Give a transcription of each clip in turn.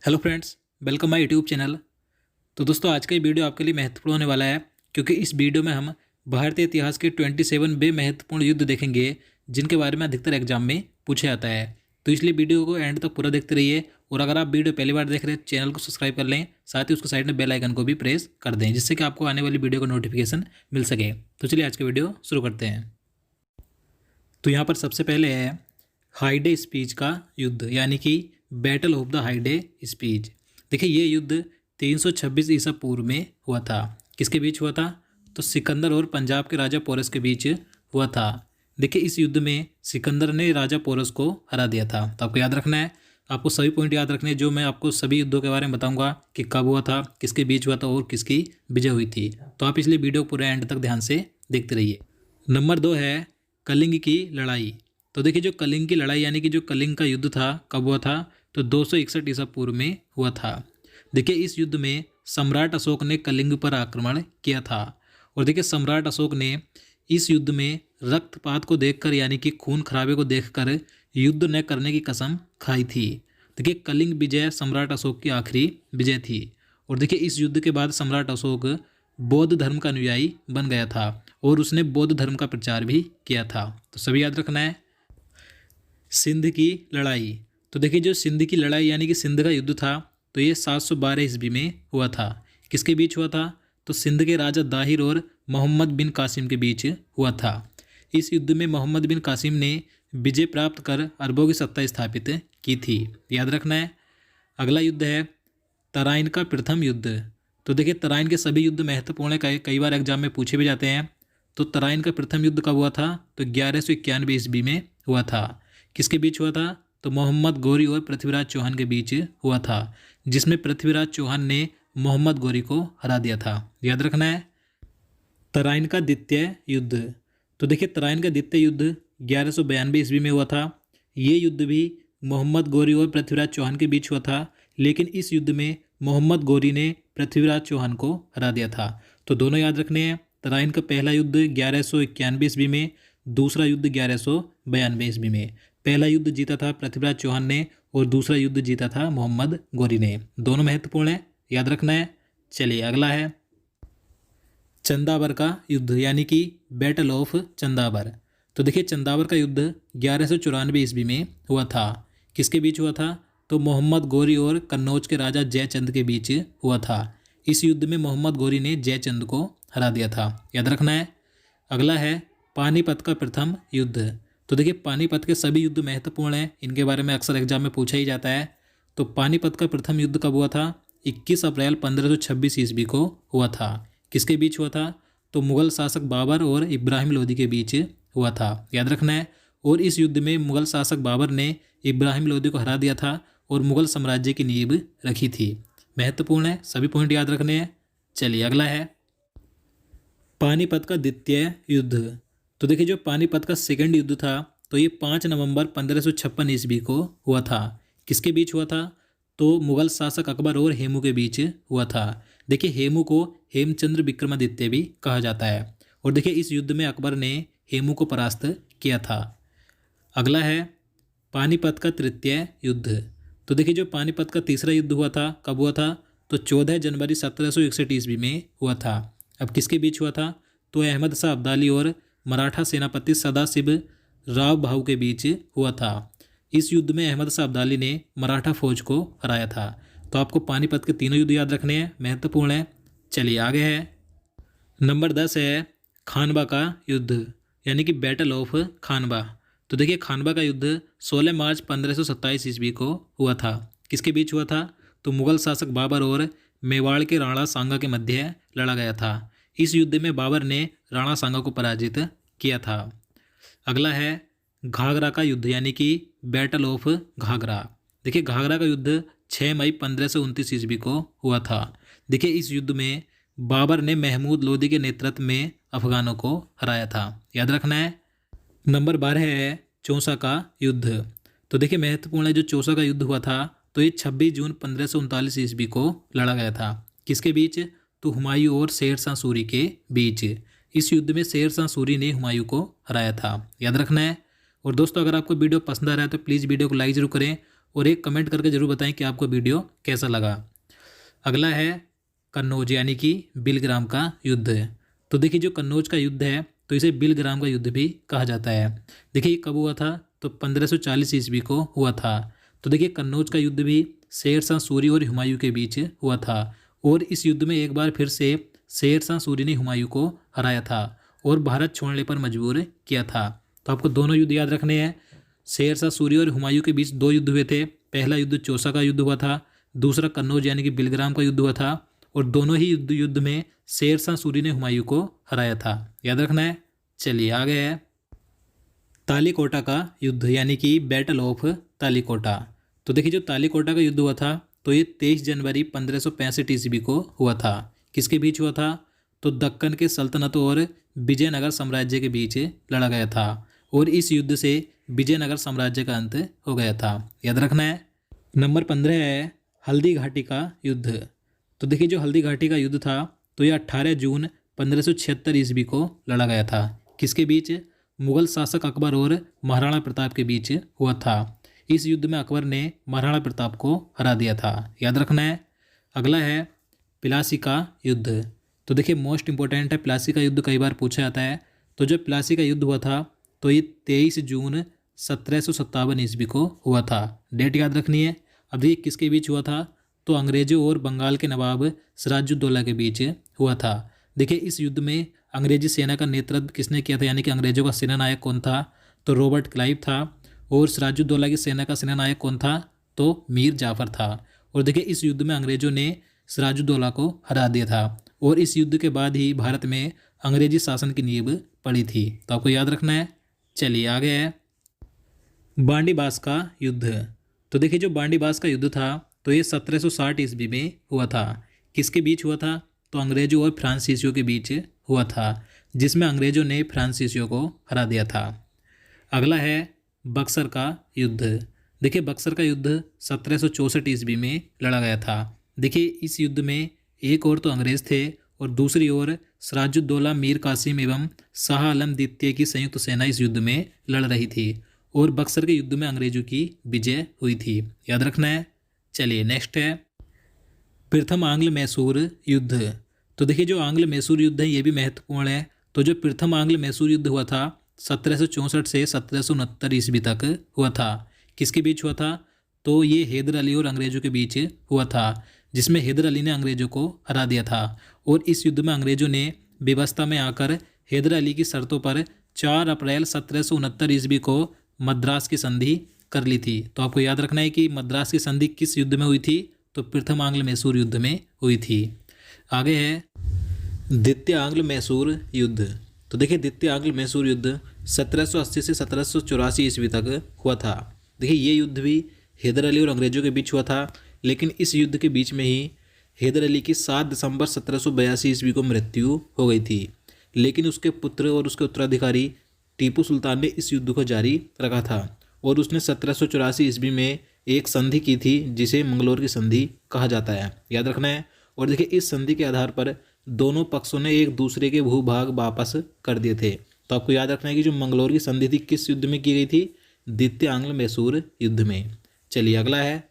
Hello friends, welcome my YouTube channel. तो दोस्तों, आज का ये वीडियो आपके लिए महत्वपूर्ण होने वाला है क्योंकि इस वीडियो में हम भारतीय इतिहास के 27 बे महत्वपूर्ण युद्ध देखेंगे जिनके बारे में अधिकतर एग्जाम में पूछा जाता है। तो इसलिए वीडियो को एंड तक पूरा देखते रहिए और अगर आप वीडियो पहली बार देख रहे हैं चैनल को सब्सक्राइब कर लें, साथ ही उसके साइड में बेल आइकन को भी प्रेस कर दें जिससे कि आपको आने वाली वीडियो का नोटिफिकेशन मिल सके। तो चलिए आज का वीडियो शुरू करते हैं। तो यहाँ पर सबसे पहले है हाइडे स्पीच का युद्ध, यानी कि बैटल ऑफ द हाइडे स्पीच। देखिए, ये युद्ध 326 ईसा पूर्व में हुआ था। किसके बीच हुआ था? तो सिकंदर और पंजाब के राजा पोरस के बीच हुआ था। देखिए, इस युद्ध में सिकंदर ने राजा पोरस को हरा दिया था। तो आपको याद रखना है, आपको सभी पॉइंट याद रखने हैं जो मैं आपको सभी युद्धों के बारे में बताऊंगा कि कब हुआ था, किसके बीच हुआ था और किसकी विजय हुई थी। तो आप इसलिए वीडियो पूरे एंड तक ध्यान से देखते रहिए। नंबर 2 है कलिंग की लड़ाई। तो देखिए, जो कलिंग की लड़ाई यानी कि जो कलिंग का युद्ध था, कब हुआ था? तो 261 ईसा पूर्व में हुआ था। देखिए, इस युद्ध में सम्राट अशोक ने कलिंग पर आक्रमण किया था। और देखिए, सम्राट अशोक ने इस युद्ध में रक्तपात को देखकर, यानी कि खून खराबे को देखकर युद्ध न करने की कसम खाई थी। देखिए, कलिंग विजय सम्राट अशोक की आखिरी विजय थी। और देखिए, इस युद्ध के बाद सम्राट अशोक बौद्ध धर्म का अनुयायी बन गया था और उसने बौद्ध धर्म का प्रचार भी किया था। तो सभी याद रखना है। सिंध की लड़ाई। तो देखिए, जो सिंध की लड़ाई यानी कि सिंध का युद्ध था, तो ये 712 ईस्वी में हुआ था। किसके बीच हुआ था? तो सिंध के राजा दाहिर और मोहम्मद बिन कासिम के बीच हुआ था। इस युद्ध में मोहम्मद बिन कासिम ने विजय प्राप्त कर अरबों की सत्ता स्थापित की थी। याद रखना है। अगला युद्ध है तराइन का प्रथम युद्ध। तो देखिए, तराइन के सभी युद्ध महत्वपूर्ण है, कई बार एग्जाम में पूछे भी जाते हैं। तो तराइन का प्रथम युद्ध कब हुआ था? तो 1191 ईस्वी में हुआ था। किसके बीच हुआ था? तो मोहम्मद गौरी और पृथ्वीराज चौहान के बीच हुआ था, जिसमें पृथ्वीराज चौहान ने मोहम्मद गौरी को हरा दिया था। याद रखना है। तराइन का द्वितीय युद्ध। तो देखिए, तराइन का द्वितीय युद्ध 1192 ईस्वी में हुआ था। ये युद्ध भी मोहम्मद गौरी और पृथ्वीराज चौहान के बीच हुआ था, लेकिन इस युद्ध में मोहम्मद गौरी ने पृथ्वीराज चौहान को हरा दिया था। तो दोनों याद रखने हैं। तराइन का पहला युद्ध 1191 ईस्वी में, दूसरा युद्ध 1192 ईस्वी में। पहला युद्ध जीता था पृथ्वीराज चौहान ने और दूसरा युद्ध जीता था मोहम्मद गौरी ने। दोनों महत्वपूर्ण है, याद रखना है। चलिए, अगला है चंदावर का युद्ध, यानी कि बैटल ऑफ चंदावर। तो देखिए, चंदावर का युद्ध 1194 ईस्वी में हुआ था। किसके बीच हुआ था? तो मोहम्मद गौरी और कन्नौज के राजा जयचंद के बीच हुआ था। इस युद्ध में मोहम्मद गौरी ने जयचंद को हरा दिया था। याद रखना है। अगला है पानीपत का प्रथम युद्ध। तो देखिए, पानीपत के सभी युद्ध महत्वपूर्ण हैं, इनके बारे में अक्सर एग्जाम में पूछा ही जाता है। तो पानीपत का प्रथम युद्ध कब हुआ था? 21 अप्रैल 1526 ईस्वी को हुआ था। किसके बीच हुआ था? तो मुगल शासक बाबर और इब्राहिम लोदी के बीच हुआ था। याद रखना है। और इस युद्ध में मुगल शासक बाबर ने इब्राहिम लोदी को हरा दिया था और मुगल साम्राज्य की नींव रखी थी। महत्वपूर्ण है, सभी पॉइंट याद रखने हैं। चलिए, अगला है पानीपत का द्वितीय युद्ध। तो देखिए, जो पानीपत का सेकंड युद्ध था, तो ये 5 नवंबर 1556 ईस्वी को हुआ था। किसके बीच हुआ था? तो मुगल शासक अकबर और हेमू के बीच हुआ था। देखिए, हेमू को हेमचंद्र विक्रमादित्य भी कहा जाता है। और देखिए, इस युद्ध में अकबर ने हेमू को परास्त किया था। अगला है पानीपत का तृतीय युद्ध। तो देखिए, जो पानीपत का तीसरा युद्ध हुआ था, कब हुआ था? तो 14 जनवरी 1761 ईस्वी में हुआ था। अब किसके बीच हुआ था? तो अहमद शाह अब्दाली और मराठा सेनापति सदाशिव राव भाऊ के बीच हुआ था। इस युद्ध में अहमद शाह अब्दाली ने मराठा फौज को हराया था। तो आपको पानीपत के तीनों युद्ध याद रखने हैं, महत्वपूर्ण है। चलिए, आगे है नंबर 10 है खानवा का युद्ध, यानी कि बैटल ऑफ खानवा। तो देखिए, खानवा का युद्ध 16 मार्च 1527 ईस्वी को हुआ था। किसके बीच हुआ था? तो मुगल शासक बाबर और मेवाड़ के राणा सांगा के मध्य लड़ा गया था। इस युद्ध में बाबर ने राणा सांगा को पराजित किया था। अगला है घाघरा का युद्ध, यानी कि बैटल ऑफ घाघरा। देखिए, घाघरा का युद्ध 6 मई 1529 ईस्वी को हुआ था। देखिए, इस युद्ध में बाबर ने महमूद लोदी के नेतृत्व में अफगानों को हराया था। याद रखना है। नंबर 12 है चौसा का युद्ध। तो देखिए, महत्वपूर्ण है, जो चौसा का युद्ध हुआ था, तो ये 26 जून 1539 ईस्वी को लड़ा गया था। किसके बीच? तो हुमायूं और शेर शाह सूरी के बीच। इस युद्ध में शेर शाह सूरी ने हुमायूं को हराया था। याद रखना है। और दोस्तों, अगर आपको वीडियो पसंद आ रहा है तो प्लीज़ वीडियो को लाइक जरूर करें और एक कमेंट करके ज़रूर बताएं कि आपको वीडियो कैसा लगा। अगला है कन्नौज यानी कि बिलग्राम का युद्ध। तो देखिए जो कन्नौज का युद्ध है तो इसे बिलग्राम का युद्ध भी कहा जाता है। देखिए ये कब हुआ था, तो 1540 ईस्वी को हुआ था। तो देखिए कन्नौज का युद्ध भी शेर शाह सूरी और हुमायूं के बीच हुआ था और इस युद्ध में एक बार फिर से शेर शाह सूरी ने हुमायूं को हराया था और भारत छोड़ने पर मजबूर किया था। तो आपको दोनों युद्ध याद रखने हैं। शेर शाह सूरी और हुमायूं के बीच दो युद्ध हुए थे। पहला युद्ध चौसा का युद्ध हुआ था, दूसरा कन्नौज यानी कि बिलग्राम का युद्ध हुआ था और दोनों ही युद्ध में शेर शाह सूरी ने हुमायूं को हराया था। याद रखना है। चलिए आगे है तालीकोटा का युद्ध यानी कि बैटल ऑफ तालीकोटा। तो देखिए जो तालीकोटा का युद्ध हुआ था तो ये 23 जनवरी 1565 ईस्वी को हुआ था। किसके बीच हुआ था, तो दक्कन के सल्तनत और विजयनगर साम्राज्य के बीच लड़ा गया था और इस युद्ध से विजयनगर साम्राज्य का अंत हो गया था। याद रखना है। नंबर 15 है हल्दी घाटी का युद्ध। तो देखिए जो हल्दी घाटी का युद्ध था तो यह 18 जून 1576 ईस्वी को लड़ा गया था। किसके बीच, मुगल शासक अकबर और महाराणा प्रताप के बीच हुआ था। इस युद्ध में अकबर ने महाराणा प्रताप को हरा दिया था। याद रखना है। अगला है प्लासी का युद्ध। तो देखिए मोस्ट इंपॉर्टेंट है, प्लासी का युद्ध कई बार पूछा जाता है। तो जब प्लासी का युद्ध हुआ था तो ये 23 जून 1757 ईस्वी को हुआ था। डेट याद रखनी है। अब देखिए किसके बीच हुआ था, तो अंग्रेजों और बंगाल के नवाब सिराजुद्दौला के बीच हुआ था। देखिए इस युद्ध में अंग्रेजी सेना का नेतृत्व किसने किया था, यानी कि अंग्रेजों का सेनानायक कौन था, तो रॉबर्ट क्लाइव था। और सिराजुद्दौला की सेना का सेनानायक कौन था, तो मीर जाफर था। और देखिए इस युद्ध में अंग्रेजों ने सिराजुद्दौला को हरा दिया था और इस युद्ध के बाद ही भारत में अंग्रेजी शासन की नींव पड़ी थी। तो आपको याद रखना है। चलिए आगे है बांडीबास का युद्ध। तो देखिए जो बांडीबास का युद्ध था तो ये 1760 ईस्वी में हुआ था। किसके बीच हुआ था, तो अंग्रेजों और फ्रांसीसियों के बीच हुआ था, जिसमें अंग्रेजों ने फ्रांसीसियों को हरा दिया था। अगला है बक्सर का युद्ध। देखिए बक्सर का युद्ध 1764 ईस्वी में लड़ा गया था। देखिए इस युद्ध में एक ओर तो अंग्रेज थे और दूसरी ओर सिराजुद्दौला, मीर कासिम एवं शाह आलम द्वितीय की संयुक्त सेना इस युद्ध में लड़ रही थी और बक्सर के युद्ध में अंग्रेजों की विजय हुई थी। याद रखना है। चलिए नेक्स्ट है प्रथम आंग्ल मैसूर युद्ध। तो देखिए जो आंग्ल मैसूर युद्ध है ये भी महत्वपूर्ण है। तो जो प्रथम आंग्ल मैसूर युद्ध हुआ था 1764 से 1769 ईस्वी तक हुआ था। किसके बीच हुआ था, तो ये हैदर अली और अंग्रेजों के बीच हुआ था, जिसमें हैदर अली ने अंग्रेजों को हरा दिया था और इस युद्ध में अंग्रेजों ने व्यवस्था में आकर हैदर अली की शर्तों पर 4 अप्रैल 1769 ईस्वी को मद्रास की संधि कर ली थी। तो आपको याद रखना है कि मद्रास की संधि किस युद्ध में हुई थी, तो प्रथम आंग्ल मैसूर युद्ध में हुई थी। आगे है द्वितीय आंग्ल मैसूर युद्ध। तो देखिए द्वितीय आंग्ल मैसूर युद्ध 1780 से 1784 ईस्वी तक हुआ था। देखिए ये युद्ध भी हैदर अली और अंग्रेजों के बीच हुआ था, लेकिन इस युद्ध के बीच में ही हैदर अली की 7 दिसंबर 1782 ईस्वी को मृत्यु हो गई थी। लेकिन उसके पुत्र और उसके उत्तराधिकारी टीपू सुल्तान ने इस युद्ध को जारी रखा था और उसने 1784 ईस्वी में एक संधि की थी जिसे मंगलोर की संधि कहा जाता है। याद रखना है। और देखिए इस संधि के आधार पर दोनों पक्षों ने एक दूसरे के भूभाग वापस कर दिए थे। तो आपको याद रखना है कि जो मंगलोर की संधि थी किस युद्ध में की गई थी, द्वितीय आंग्ल मैसूर युद्ध में। चलिए अगला है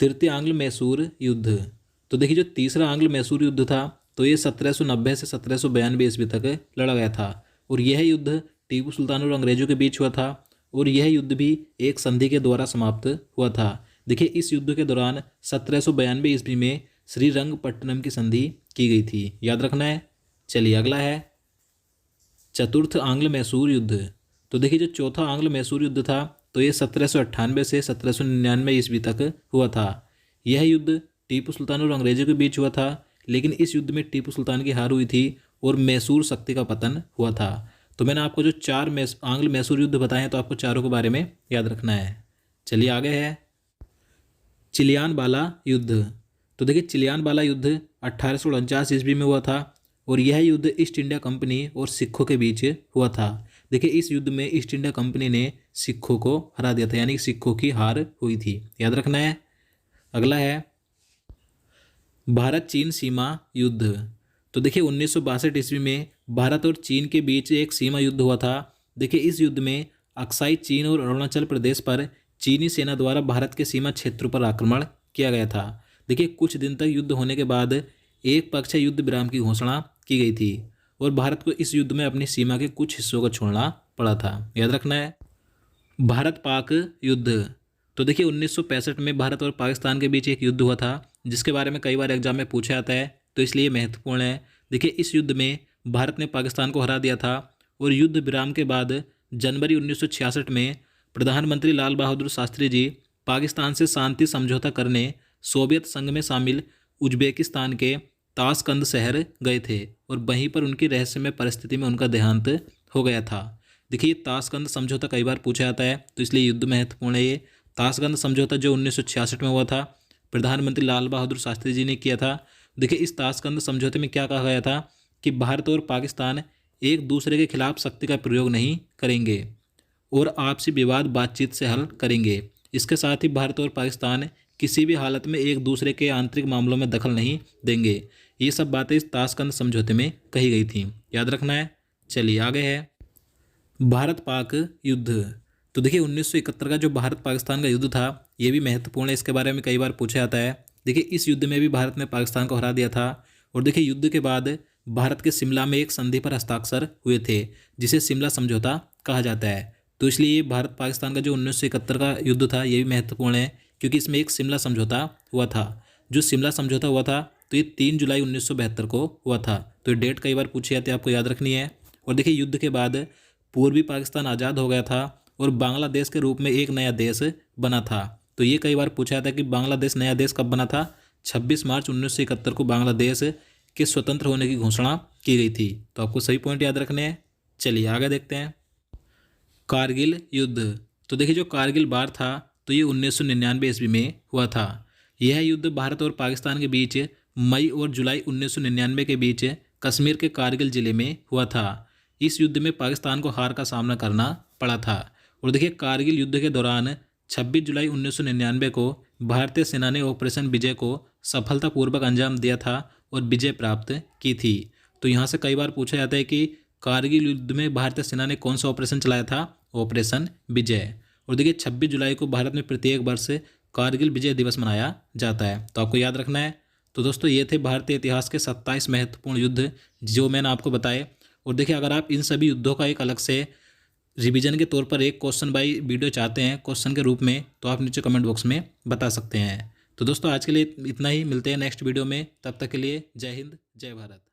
तृतीय आंग्ल मैसूर युद्ध। तो देखिए जो तीसरा आंग्ल मैसूर युद्ध था तो ये 1790 से 1792 ईस्वी तक लड़ा गया था और यह युद्ध टीपू सुल्तान और अंग्रेजों के बीच हुआ था और यह युद्ध भी एक संधि के द्वारा समाप्त हुआ था। देखिए इस युद्ध के दौरान 1792 ईस्वी में श्रीरंगपट्टनम की संधि की गई थी। याद रखना है। चलिए अगला है चतुर्थ आंग्ल मैसूर युद्ध। तो देखिए जो चौथा आंग्ल मैसूर युद्ध था तो ये 1798 से 1799 ईस्वी तक हुआ था। यह युद्ध टीपू सुल्तान और अंग्रेजों के बीच हुआ था, लेकिन इस युद्ध में टीपू सुल्तान की हार हुई थी और मैसूर शक्ति का पतन हुआ था। तो मैंने आपको जो 4 आंग्ल मैसूर युद्ध बताए हैं तो आपको चारों के बारे में याद रखना है। चलिए आगे है चिलियानवाला युद्ध। तो देखिए चिलियानवाला युद्ध 1849 ईस्वी में हुआ था और यह युद्ध ईस्ट इंडिया कंपनी और सिखों के बीच हुआ था। देखिए इस युद्ध में ईस्ट इंडिया कंपनी ने सिखों को हरा दिया था, यानी कि सिखों की हार हुई थी। याद रखना है। अगला है भारत चीन सीमा युद्ध। तो देखिए 1962 ईस्वी में भारत और चीन के बीच एक सीमा युद्ध हुआ था। देखिए इस युद्ध में अक्साई चीन और अरुणाचल प्रदेश पर चीनी सेना द्वारा भारत के सीमा क्षेत्रों पर आक्रमण किया गया था। देखिए कुछ दिन तक युद्ध होने के बाद एक पक्ष युद्ध विराम की घोषणा की गई थी और भारत को इस युद्ध में अपनी सीमा के कुछ हिस्सों को छोड़ना पड़ा था। याद रखना है। भारत पाक युद्ध। तो देखिए 1965 में भारत और पाकिस्तान के बीच एक युद्ध हुआ था जिसके बारे में कई बार एग्जाम में पूछा जाता है, तो इसलिए महत्वपूर्ण है। देखिए इस युद्ध में भारत ने पाकिस्तान को हरा दिया था और युद्ध विराम के बाद जनवरी 1966 में प्रधानमंत्री लाल बहादुर शास्त्री जी पाकिस्तान से शांति समझौता करने सोवियत संघ में शामिल उज्बेकिस्तान के ताशकंद शहर गए थे और वहीं पर उनकी रहस्यमय परिस्थिति में उनका देहांत हो गया था। देखिए ताशकंद समझौता कई बार पूछा जाता है, तो इसलिए युद्ध महत्वपूर्ण है। ये ताशकंद समझौता जो 1966 में हुआ था, प्रधानमंत्री लाल बहादुर शास्त्री जी ने किया था। देखिए इस ताशकंद समझौते में क्या कहा गया था कि भारत और पाकिस्तान एक दूसरे के खिलाफ शक्ति का प्रयोग नहीं करेंगे और आपसी विवाद बातचीत से हल करेंगे। इसके साथ ही भारत और पाकिस्तान किसी भी हालत में एक दूसरे के आंतरिक मामलों में दखल नहीं देंगे। ये सब बातें इस ताशकंद समझौते में कही गई थी। याद रखना है। चलिए आगे है भारत पाक युद्ध। तो देखिए 1971 का जो भारत पाकिस्तान का युद्ध था ये भी महत्वपूर्ण है, इसके बारे में कई बार पूछा जाता है। देखिए इस युद्ध में भी भारत ने पाकिस्तान को हरा दिया था और देखिए युद्ध के बाद भारत के शिमला में एक संधि पर हस्ताक्षर हुए थे जिसे शिमला समझौता कहा जाता है। तो इसलिए ये भारत पाकिस्तान का जो 1971 का युद्ध था ये भी महत्वपूर्ण है क्योंकि इसमें एक शिमला समझौता हुआ था। जो शिमला समझौता हुआ था तो ये 3 जुलाई 1972 को हुआ था। तो ये डेट कई बार पूछी जाती है, आपको याद रखनी है। और देखिए युद्ध के बाद पूर्वी पाकिस्तान आज़ाद हो गया था और बांग्लादेश के रूप में एक नया देश बना था। तो ये कई बार पूछा था कि बांग्लादेश नया देश कब बना था। 26 मार्च 1971 को बांग्लादेश के स्वतंत्र होने की घोषणा की गई थी। तो आपको सही पॉइंट याद रखने हैं। चलिए आगे देखते हैं कारगिल युद्ध। तो देखिए जो कारगिल वार था तो ये 1999 ईस्वी में हुआ था। यह युद्ध भारत और पाकिस्तान के बीच मई और जुलाई 1999 के बीच कश्मीर के कारगिल जिले में हुआ था। इस युद्ध में पाकिस्तान को हार का सामना करना पड़ा था। और देखिए कारगिल युद्ध के दौरान 26 जुलाई 1999 को भारतीय सेना ने ऑपरेशन विजय को सफलतापूर्वक अंजाम दिया था और विजय प्राप्त की थी। तो यहाँ से कई बार पूछा जाता है कि कारगिल युद्ध में भारतीय सेना ने कौन सा ऑपरेशन चलाया था, ऑपरेशन विजय। और देखिए 26 जुलाई को भारत में प्रत्येक वर्ष कारगिल विजय दिवस मनाया जाता है। तो आपको याद रखना है। तो दोस्तों ये थे भारतीय इतिहास के 27 महत्वपूर्ण युद्ध जो मैंने आपको बताए। और देखिए अगर आप इन सभी युद्धों का एक अलग से रिवीजन के तौर पर एक क्वेश्चन बाई वीडियो चाहते हैं क्वेश्चन के रूप में, तो आप नीचे कमेंट बॉक्स में बता सकते हैं। तो दोस्तों आज के लिए इतना ही, मिलते हैं नेक्स्ट वीडियो में। तब तक के लिए जय हिंद जय भारत।